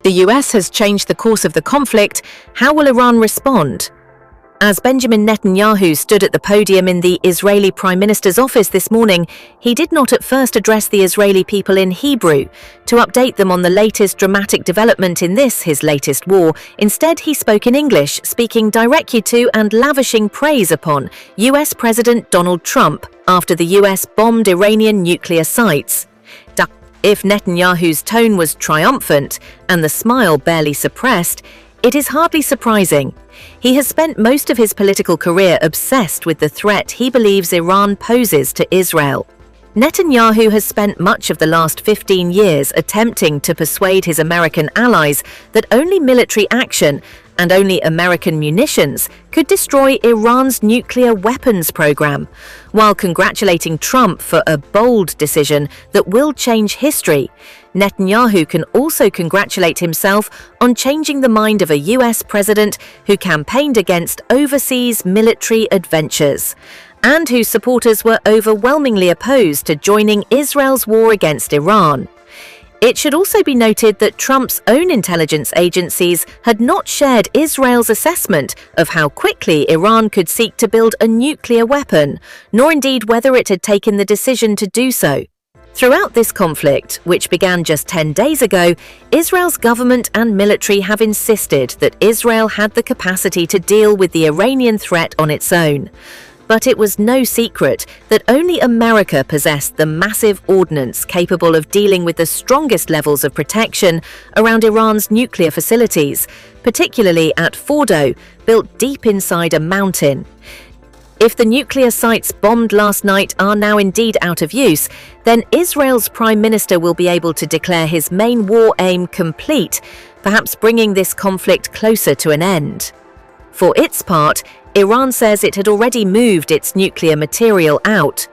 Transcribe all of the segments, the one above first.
The US has changed the course of the conflict. How will Iran respond? As Benjamin Netanyahu stood at the podium in the Israeli Prime Minister's office this morning, he did not at first address the Israeli people in Hebrew to update them on the latest dramatic development in this, his latest war. Instead, he spoke in English, speaking directly to and lavishing praise upon US President Donald Trump after the US bombed Iranian nuclear sites. If Netanyahu's tone was triumphant and the smile barely suppressed, it is hardly surprising. He has spent most of his political career obsessed with the threat he believes Iran poses to Israel. Netanyahu has spent much of the last 15 years attempting to persuade his American allies that only military action and only American munitions could destroy Iran's nuclear weapons program, while congratulating Trump for a bold decision that will change history. Netanyahu can also congratulate himself on changing the mind of a US president who campaigned against overseas military adventures, and whose supporters were overwhelmingly opposed to joining Israel's war against Iran. It should also be noted that Trump's own intelligence agencies had not shared Israel's assessment of how quickly Iran could seek to build a nuclear weapon, nor indeed whether it had taken the decision to do so. Throughout this conflict, which began just 10 days ago, Israel's government and military have insisted that Israel had the capacity to deal with the Iranian threat on its own. But it was no secret that only America possessed the massive ordnance capable of dealing with the strongest levels of protection around Iran's nuclear facilities, particularly at Fordo, built deep inside a mountain. If the nuclear sites bombed last night are now indeed out of use, then Israel's Prime Minister will be able to declare his main war aim complete, perhaps bringing this conflict closer to an end. For its part, Iran says it had already moved its nuclear material out.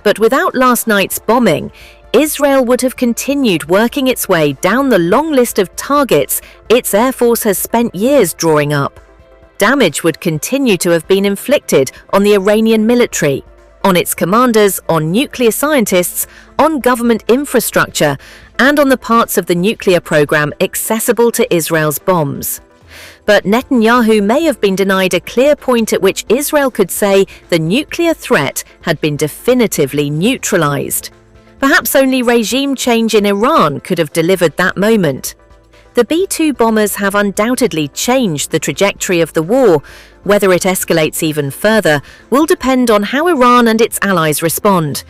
But without last night's bombing, Israel would have continued working its way down the long list of targets its Air Force has spent years drawing up. Damage would continue to have been inflicted on the Iranian military, on its commanders, on nuclear scientists, on government infrastructure, and on the parts of the nuclear program accessible to Israel's bombs. But Netanyahu may have been denied a clear point at which Israel could say the nuclear threat had been definitively neutralized. Perhaps only regime change in Iran could have delivered that moment. The B-2 bombers have undoubtedly changed the trajectory of the war. Whether it escalates even further will depend on how Iran and its allies respond.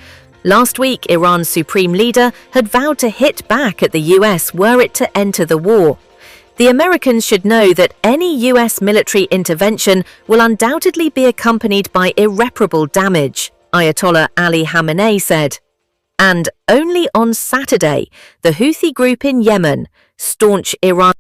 Last week, Iran's supreme leader had vowed to hit back at the US were it to enter the war. The Americans should know that any US military intervention will undoubtedly be accompanied by irreparable damage, Ayatollah Ali Khamenei said. And only on Saturday, the Houthi group in Yemen, staunch Iran